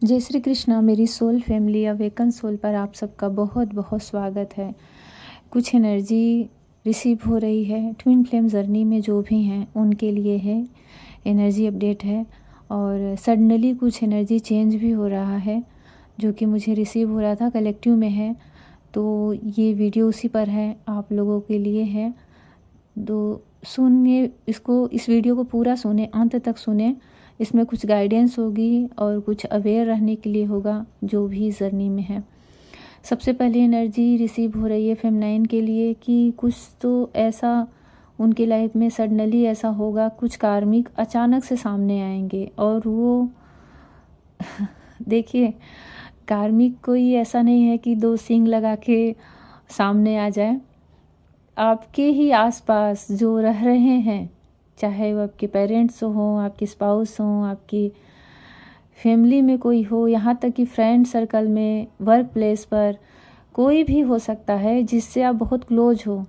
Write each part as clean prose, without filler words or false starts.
जय श्री कृष्णा। मेरी soul family awaken soul पर आप सबका बहुत बहुत स्वागत है। कुछ एनर्जी रिसीव हो रही है ट्विन फ्लेम जर्नी में, जो भी हैं उनके लिए है एनर्जी अपडेट है। और सडनली कुछ एनर्जी चेंज भी हो रहा है जो कि मुझे रिसीव हो रहा था, कलेक्टिव में है। तो ये वीडियो उसी पर है, आप लोगों के लिए है। तो सुनिए इसको, इस वीडियो को पूरा सुने, अंत तक सुने। इसमें कुछ गाइडेंस होगी और कुछ अवेयर रहने के लिए होगा जो भी जर्नी में है। सबसे पहले एनर्जी रिसीव हो रही है फेमिनाइन के लिए कि कुछ तो ऐसा उनकी लाइफ में सडनली ऐसा होगा, कुछ कार्मिक अचानक से सामने आएंगे। और वो देखिए, कार्मिक कोई ऐसा नहीं है कि दो सींग लगा के सामने आ जाए। आपके ही आसपास जो रह रहे हैं, चाहे वो आपके पेरेंट्स हों, आपके स्पाउस हों, आपकी फैमिली में कोई हो, यहाँ तक कि फ्रेंड सर्कल में, वर्क प्लेस पर कोई भी हो सकता है जिससे आप बहुत क्लोज हो।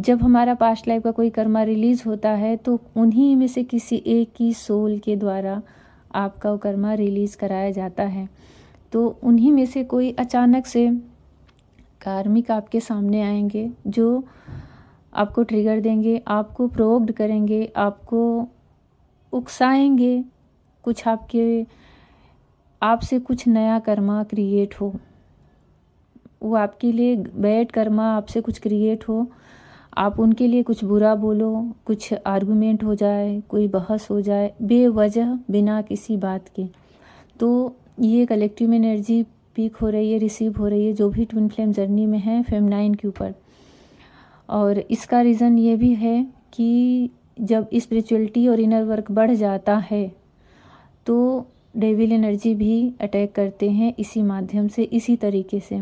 जब हमारा पास्ट लाइफ का कोई कर्मा रिलीज होता है तो उन्हीं में से किसी एक की सोल के द्वारा आपका वो कर्मा रिलीज कराया जाता है। तो उन्हीं में से कोई अचानक से कार्मिक आपके सामने आएंगे जो आपको ट्रिगर देंगे, आपको प्रोवोक्ड करेंगे, आपको उकसाएंगे, कुछ आपसे कुछ नया कर्मा क्रिएट हो। वो आपके लिए बैड कर्मा आपसे कुछ क्रिएट हो, आप उनके लिए कुछ बुरा बोलो, कुछ आर्गुमेंट हो जाए, कोई बहस हो जाए बेवजह, बिना किसी बात के। तो ये कलेक्टिव में एनर्जी पीक हो रही है, रिसीव हो रही है जो भी ट्विन फ्लेम जर्नी में है फेमिनाइन के ऊपर। और इसका रीज़न ये भी है कि जब स्पिरिचुअलिटी और इनर वर्क बढ़ जाता है तो डेविल एनर्जी भी अटैक करते हैं इसी माध्यम से, इसी तरीके से।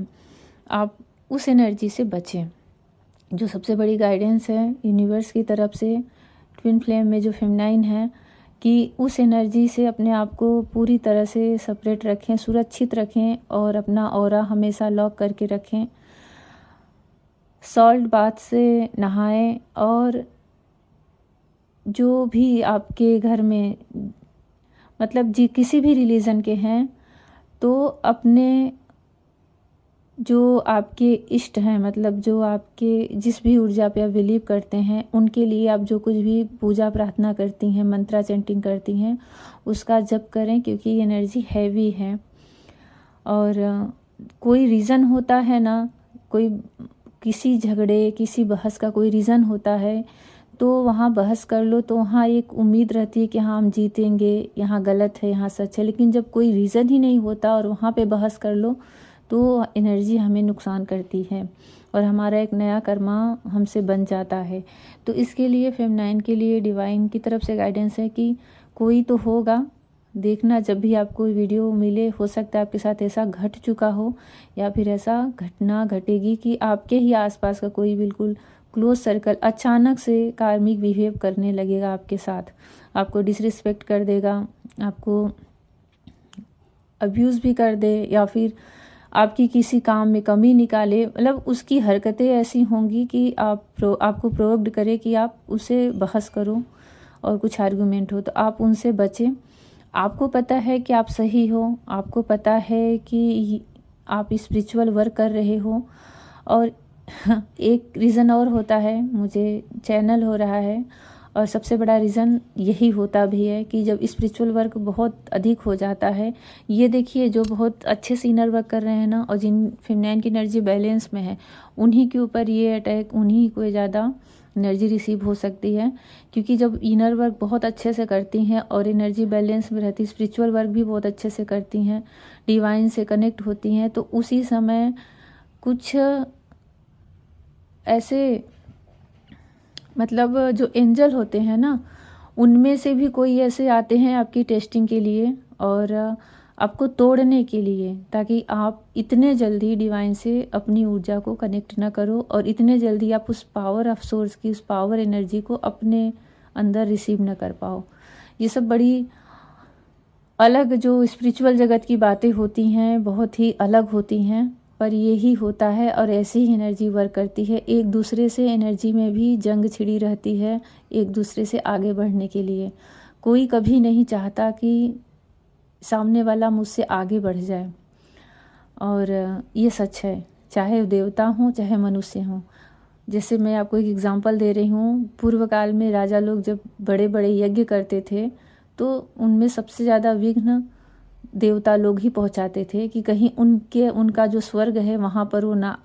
आप उस एनर्जी से बचें। जो सबसे बड़ी गाइडेंस है यूनिवर्स की तरफ से ट्विन फ्लेम में जो फेमिनाइन है कि उस एनर्जी से अपने आप को पूरी तरह से सेपरेट रखें, सुरक्षित रखें और अपना ऑरा हमेशा लॉक करके रखें। सॉल्ट बाथ से नहाएं और जो भी आपके घर में मतलब जी किसी भी रिलीजन के हैं तो अपने जो आपके इष्ट हैं, मतलब जो आपके जिस भी ऊर्जा पे आप बिलीव करते हैं उनके लिए आप जो कुछ भी पूजा प्रार्थना करती हैं, मंत्रा चैंटिंग करती हैं, उसका जप करें क्योंकि ये एनर्जी हैवी है। और कोई रीज़न होता है ना, कोई किसी झगड़े किसी बहस का कोई रीज़न होता है तो वहाँ बहस कर लो, तो वहाँ एक उम्मीद रहती है कि हाँ हम जीतेंगे, यहाँ गलत है यहाँ सच है। लेकिन जब कोई रीज़न ही नहीं होता और वहाँ पे बहस कर लो तो एनर्जी हमें नुकसान करती है और हमारा एक नया कर्मा हमसे बन जाता है। तो इसके लिए फेमिनाइन के लिए डिवाइन की तरफ से गाइडेंस है कि कोई तो होगा। देखना जब भी आपको वीडियो मिले, हो सकता है आपके साथ ऐसा घट चुका हो या फिर ऐसा घटना घटेगी कि आपके ही आसपास का कोई बिल्कुल क्लोज सर्कल अचानक से कार्मिक बिहेव करने लगेगा आपके साथ, आपको डिसरिस्पेक्ट कर देगा, आपको अब्यूज़ भी कर दे या फिर आपकी किसी काम में कमी निकाले। मतलब उसकी हरकतें ऐसी होंगी कि आपको प्रोवोक्ड करे कि आप उसे बहस करो और कुछ आर्गुमेंट हो, तो आप उनसे बचें। आपको पता है कि आप सही हो, आपको पता है कि आप स्पिरिचुअल वर्क कर रहे हो। और एक रीज़न और होता है, मुझे चैनल हो रहा है और सबसे बड़ा रीज़न यही होता भी है कि जब स्पिरिचुअल वर्क बहुत अधिक हो जाता है, ये देखिए जो बहुत अच्छे से इनर वर्क कर रहे हैं ना और जिन फेमिनाइन की एनर्जी बैलेंस में है उन्हीं के ऊपर ये अटैक, उन्हीं को ज़्यादा एनर्जी रिसीव हो सकती है। क्योंकि जब इनर वर्क बहुत अच्छे से करती हैं और एनर्जी बैलेंस में रहती, स्पिरिचुअल वर्क भी बहुत अच्छे से करती हैं, डिवाइन से कनेक्ट होती हैं, तो उसी समय कुछ ऐसे मतलब जो एंजल होते हैं ना, उनमें से भी कोई ऐसे आते हैं आपकी टेस्टिंग के लिए और आपको तोड़ने के लिए, ताकि आप इतने जल्दी डिवाइन से अपनी ऊर्जा को कनेक्ट ना करो और इतने जल्दी आप उस पावर ऑफ सोर्स की, उस पावर एनर्जी को अपने अंदर रिसीव ना कर पाओ। ये सब बड़ी अलग जो स्पिरिचुअल जगत की बातें होती हैं, बहुत ही अलग होती हैं, पर यही होता है और ऐसी ही एनर्जी वर्क करती है। एक दूसरे से एनर्जी में भी जंग छिड़ी रहती है, एक दूसरे से आगे बढ़ने के लिए। कोई कभी नहीं चाहता कि सामने वाला मुझसे आगे बढ़ जाए। और ये सच है, चाहे देवता हों चाहे मनुष्य हों। जैसे मैं आपको एक एग्जांपल दे रही हूँ, पूर्व काल में राजा लोग जब बड़े बड़े यज्ञ करते थे तो उनमें सबसे ज़्यादा विघ्न देवता लोग ही पहुँचाते थे कि कहीं उनका जो स्वर्ग है वहाँ पर वो ना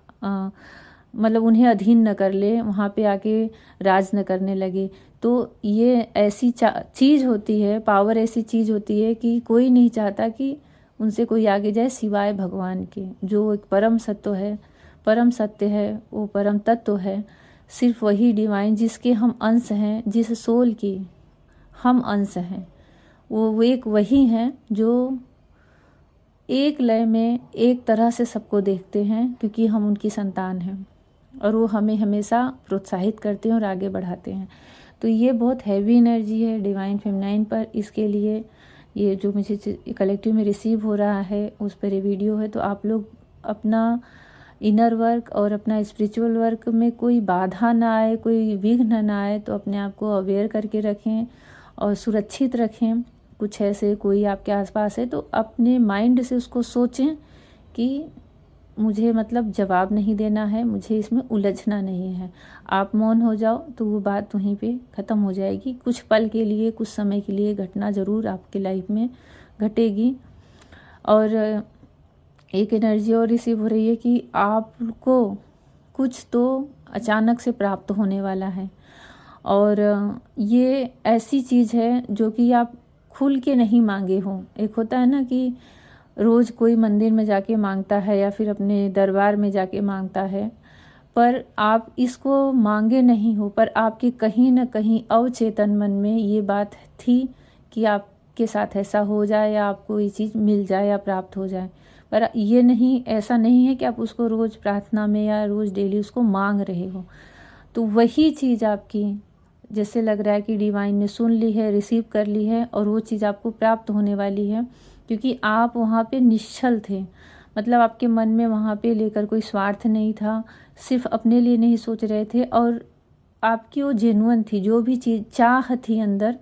मतलब उन्हें अधीन न कर ले, वहाँ पे आके राज न करने लगे। तो ये ऐसी चीज़ होती है, पावर ऐसी चीज़ होती है कि कोई नहीं चाहता कि उनसे कोई आगे जाए सिवाय भगवान के, जो एक परम सत्य है, परम सत्य है, वो परम तत्व है। सिर्फ वही डिवाइन जिसके हम अंश हैं, जिस सोल की हम अंश हैं, वो एक वही हैं जो एक लय में एक तरह से सबको देखते हैं, क्योंकि हम उनकी संतान हैं और वो हमें हमेशा प्रोत्साहित करते हैं और आगे बढ़ाते हैं। तो ये बहुत हैवी एनर्जी है डिवाइन फेमिनाइन पर। इसके लिए ये जो मुझे कलेक्टिव में रिसीव हो रहा है उस पर ये वीडियो है। तो आप लोग अपना इनर वर्क और अपना स्पिरिचुअल वर्क में कोई बाधा ना आए, कोई विघ्न ना आए, तो अपने आप को अवेयर करके रखें और सुरक्षित रखें। कुछ ऐसे कोई आपके आसपास है तो अपने माइंड से उसको सोचें कि मुझे मतलब जवाब नहीं देना है, मुझे इसमें उलझना नहीं है। आप मौन हो जाओ तो वो बात वहीं पे ख़त्म हो जाएगी। कुछ पल के लिए, कुछ समय के लिए घटना ज़रूर आपके लाइफ में घटेगी। और एक एनर्जी और रिसीव हो रही है कि आपको कुछ तो अचानक से प्राप्त होने वाला है। और ये ऐसी चीज़ है जो कि आप खुल के नहीं मांगे हो। एक होता है ना कि रोज़ कोई मंदिर में जाके मांगता है या फिर अपने दरबार में जाके मांगता है, पर आप इसको मांगे नहीं हो, पर आपके कहीं ना कहीं अवचेतन मन में ये बात थी कि आपके साथ ऐसा हो जाए या आपको ये चीज़ मिल जाए या प्राप्त हो जाए। पर ये नहीं, ऐसा नहीं है कि आप उसको रोज़ प्रार्थना में या रोज़ डेली उसको मांग रहे हो। तो वही चीज़ आपकी जैसे लग रहा है कि डिवाइन ने सुन ली है, रिसीव कर ली है और वो चीज़ आपको प्राप्त होने वाली है, क्योंकि आप वहाँ पे निश्चल थे। मतलब आपके मन में वहाँ पे लेकर कोई स्वार्थ नहीं था, सिर्फ अपने लिए नहीं सोच रहे थे और आपकी वो जेन्युइन थी। जो भी चीज़ चाह थी अंदर,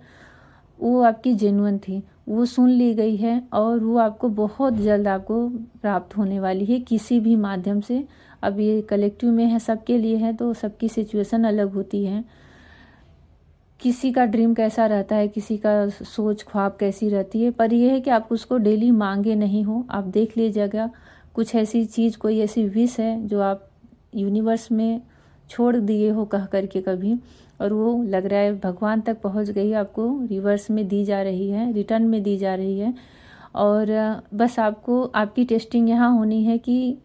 वो आपकी जेन्युइन थी, वो सुन ली गई है और वो आपको बहुत जल्द आपको प्राप्त होने वाली है किसी भी माध्यम से। अब ये कलेक्टिव में है, सबके लिए है, तो सबकी सिचुएशन अलग होती है। किसी का ड्रीम कैसा रहता है, किसी का सोच ख्वाब कैसी रहती है, पर यह है कि आप उसको डेली मांगे नहीं हो। आप देख लीजिएगा कुछ ऐसी चीज़, कोई ऐसी विश है जो आप यूनिवर्स में छोड़ दिए हो कह करके कभी, और वो लग रहा है भगवान तक पहुंच गई, आपको रिवर्स में दी जा रही है, रिटर्न में दी जा रही है। और बस आपको आपकी टेस्टिंग यहाँ होनी है कि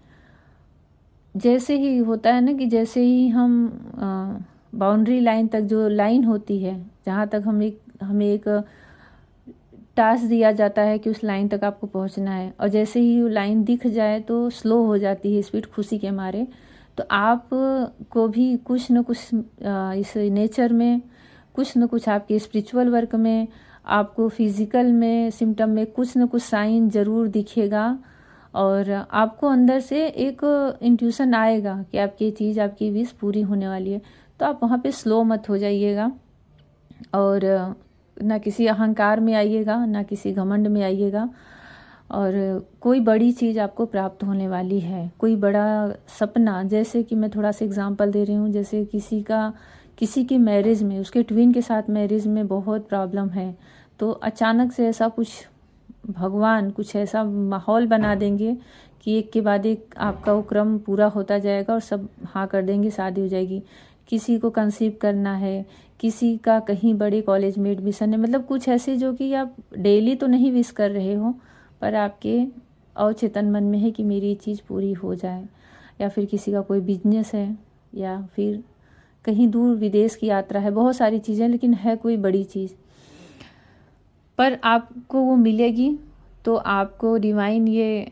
जैसे ही होता है ना कि जैसे ही हम बाउंड्री लाइन तक, जो लाइन होती है जहाँ तक हमें एक टास्क दिया जाता है कि उस लाइन तक आपको पहुँचना है, और जैसे ही वो लाइन दिख जाए तो स्लो हो जाती है स्पीड खुशी के मारे। तो आप को भी कुछ न कुछ इस नेचर में, कुछ न कुछ आपके स्पिरिचुअल वर्क में, आपको फिजिकल में सिम्टम में कुछ न कुछ साइन ज़रूर दिखेगा और आपको अंदर से एक इंट्यूशन आएगा कि आपकी ये चीज़, आपकी विश पूरी होने वाली है। तो आप वहाँ पे स्लो मत हो जाइएगा और ना किसी अहंकार में आइएगा, ना किसी घमंड में आइएगा। और कोई बड़ी चीज़ आपको प्राप्त होने वाली है, कोई बड़ा सपना। जैसे कि मैं थोड़ा सा एग्जांपल दे रही हूँ, जैसे किसी की मैरिज में, उसके ट्विन के साथ मैरिज में बहुत प्रॉब्लम है, तो अचानक से ऐसा कुछ भगवान कुछ ऐसा माहौल बना देंगे कि एक के बाद एक आपका वो क्रम पूरा होता जाएगा और सब हाँ कर देंगे, शादी हो जाएगी। किसी को कंसीव करना है, किसी का कहीं बड़े कॉलेज में एडमिशन है, मतलब कुछ ऐसे जो कि आप डेली तो नहीं विश कर रहे हो, पर आपके अवचेतन मन में है कि मेरी ये चीज़ पूरी हो जाए। या फिर किसी का कोई बिजनेस है, या फिर कहीं दूर विदेश की यात्रा है, बहुत सारी चीज़ें, लेकिन है कोई बड़ी चीज़, पर आपको वो मिलेगी। तो आपको डिवाइन ये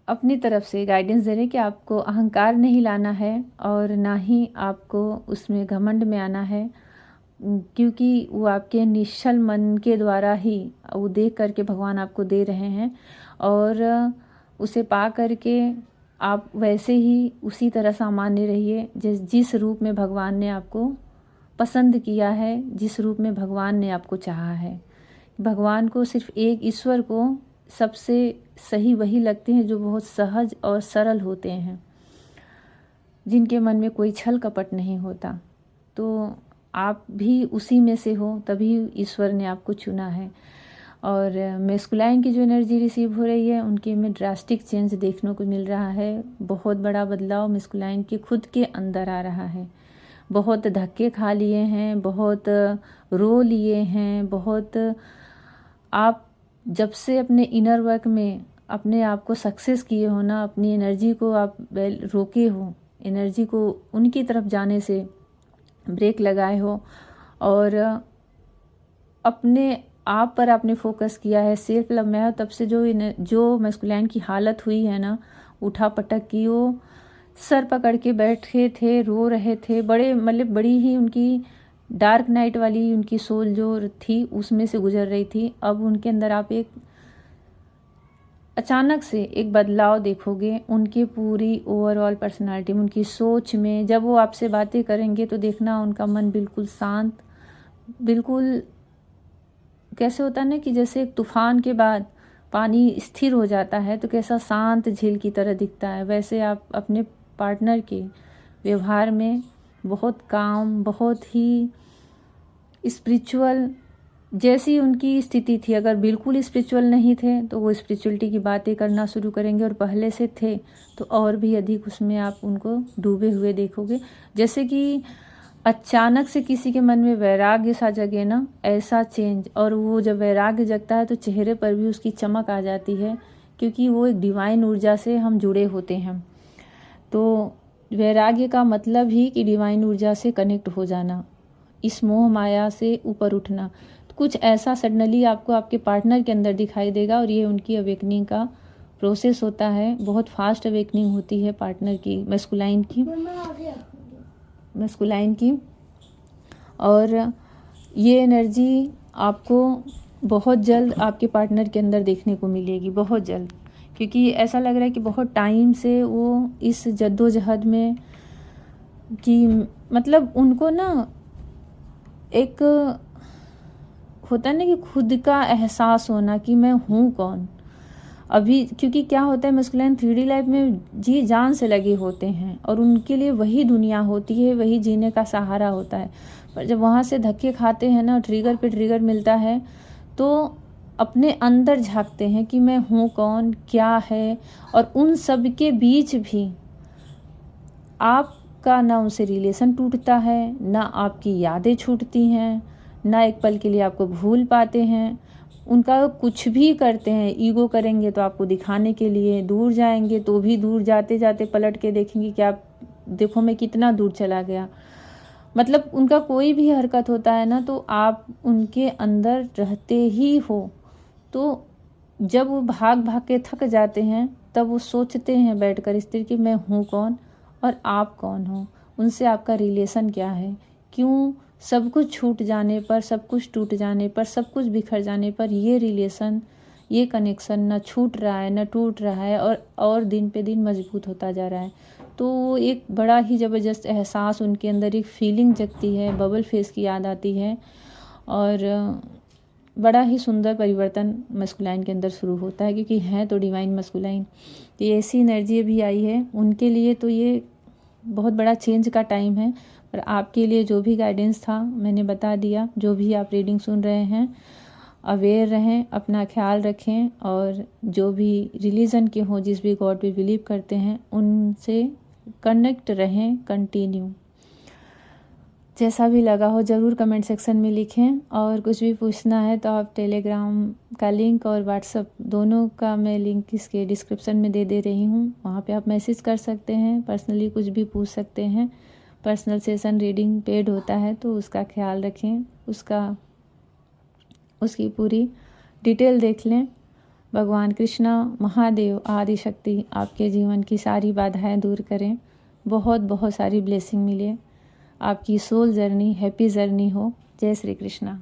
अपनी तरफ से गाइडेंस दे रहे कि आपको अहंकार नहीं लाना है और ना ही आपको उसमें घमंड में आना है, क्योंकि वो आपके निश्चल मन के द्वारा ही वो देख करके भगवान आपको दे रहे हैं। और उसे पा करके आप वैसे ही उसी तरह सामान्य रहिए जिस रूप में भगवान ने आपको पसंद किया है, जिस रूप में भगवान ने आपको चाहा है। भगवान को सिर्फ एक ईश्वर को सबसे सही वही लगते हैं जो बहुत सहज और सरल होते हैं, जिनके मन में कोई छल कपट नहीं होता। तो आप भी उसी में से हो, तभी ईश्वर ने आपको चुना है। और मैस्कुलाइन की जो एनर्जी रिसीव हो रही है उनके में ड्रास्टिक चेंज देखने को मिल रहा है। बहुत बड़ा बदलाव मैस्कुलाइन के खुद के अंदर आ रहा है। बहुत धक्के खा लिए हैं, बहुत रो लिए हैं, बहुत आप जब से अपने इनर वर्क में अपने आप को सक्सेस किए हो ना, अपनी एनर्जी को आप रोके हो, एनर्जी को उनकी तरफ जाने से ब्रेक लगाए हो और अपने आप पर आपने फोकस किया है, सेल्फ लव में है, तब से जो मैस्कुलाइन की हालत हुई है ना, उठा पटक की, वो सर पकड़ के बैठे थे, रो रहे थे, बड़े मतलब बड़ी ही उनकी डार्क नाइट वाली उनकी सोल जो थी उसमें से गुजर रही थी। अब उनके अंदर आप एक अचानक से एक बदलाव देखोगे उनकी पूरी ओवरऑल पर्सनालिटी में, उनकी सोच में। जब वो आपसे बातें करेंगे तो देखना उनका मन बिल्कुल शांत, बिल्कुल कैसे होता है ना कि जैसे एक तूफान के बाद पानी स्थिर हो जाता है तो कैसा शांत झील की तरह दिखता है, वैसे आप अपने पार्टनर के व्यवहार में बहुत काम, बहुत ही स्पिरिचुअल जैसी उनकी स्थिति थी। अगर बिल्कुल स्पिरिचुअल नहीं थे तो वो स्पिरिचुअलिटी की बातें करना शुरू करेंगे, और पहले से थे तो और भी अधिक उसमें आप उनको डूबे हुए देखोगे। जैसे कि अचानक से किसी के मन में वैराग्य सा जगे ना, ऐसा चेंज। और वो जब वैराग्य जगता है तो चेहरे पर भी उसकी चमक आ जाती है, क्योंकि वो एक डिवाइन ऊर्जा से हम जुड़े होते हैं। तो वैराग्य का मतलब ही कि डिवाइन ऊर्जा से कनेक्ट हो जाना, इस मोह माया से ऊपर उठना। तो कुछ ऐसा सडनली आपको आपके पार्टनर के अंदर दिखाई देगा, और ये उनकी अवेकनिंग का प्रोसेस होता है। बहुत फास्ट अवेकनिंग होती है पार्टनर की, मैस्कुलाइन की। और ये एनर्जी आपको बहुत जल्द आपके पार्टनर के अंदर देखने को मिलेगी, बहुत जल्द, क्योंकि ऐसा लग रहा है कि बहुत टाइम से वो इस जद्दोजहद में कि मतलब उनको ना एक होता है ना कि खुद का एहसास होना कि मैं हूँ कौन अभी। क्योंकि क्या होता है, मैस्कुलाइन 3D लाइफ में जी जान से लगे होते हैं और उनके लिए वही दुनिया होती है, वही जीने का सहारा होता है। पर जब वहाँ से धक्के खाते हैं ना, ट्रिगर पे ट्रिगर मिलता है, तो अपने अंदर झांकते हैं कि मैं हूँ कौन, क्या है। और उन सब के बीच भी आपका ना उनसे रिलेशन टूटता है, ना आपकी यादें छूटती हैं, ना एक पल के लिए आपको भूल पाते हैं। उनका कुछ भी करते हैं, ईगो करेंगे तो आपको दिखाने के लिए, दूर जाएंगे तो भी दूर जाते जाते पलट के देखेंगे कि आप देखो मैं कितना दूर चला गया। मतलब उनका कोई भी हरकत होता है ना, तो आप उनके अंदर रहते ही हो। तो जब वो भाग भाग के थक जाते हैं तब वो सोचते हैं बैठकर इस तरह कि मैं हूँ कौन और आप कौन हो, उनसे आपका रिलेशन क्या है, क्यों सब कुछ छूट जाने पर, सब कुछ टूट जाने पर, सब कुछ बिखर जाने पर ये रिलेशन, ये कनेक्शन न छूट रहा है न टूट रहा है, और दिन पे दिन मजबूत होता जा रहा है। तो एक बड़ा ही ज़बरदस्त एहसास उनके अंदर, एक फीलिंग जगती है, बबल फेस की याद आती है, और बड़ा ही सुंदर परिवर्तन मैस्कुलाइन के अंदर शुरू होता है, क्योंकि हैं तो डिवाइन मैस्कुलाइन। तो ये ऐसी एनर्जी भी आई है उनके लिए, तो ये बहुत बड़ा चेंज का टाइम है। पर आपके लिए जो भी गाइडेंस था मैंने बता दिया। जो भी आप रीडिंग सुन रहे हैं, अवेयर रहें, अपना ख्याल रखें, और जो भी रिलीजन के हों, जिस भी गॉड पे बिलीव करते हैं, उनसे कनेक्ट रहें कंटिन्यू। जैसा भी लगा हो ज़रूर कमेंट सेक्शन में लिखें, और कुछ भी पूछना है तो आप टेलीग्राम का लिंक और व्हाट्सएप दोनों का मैं लिंक इसके डिस्क्रिप्शन में दे रही हूँ, वहाँ पे आप मैसेज कर सकते हैं, पर्सनली कुछ भी पूछ सकते हैं। पर्सनल सेशन रीडिंग पेड होता है, तो उसका ख्याल रखें, उसकी पूरी डिटेल देख लें। भगवान कृष्णा, महादेव, आदि शक्ति आपके जीवन की सारी बाधाएं दूर करें, बहुत बहुत सारी ब्लेसिंग मिले, आपकी सोल जर्नी हैप्पी जर्नी हो। जय श्री कृष्णा।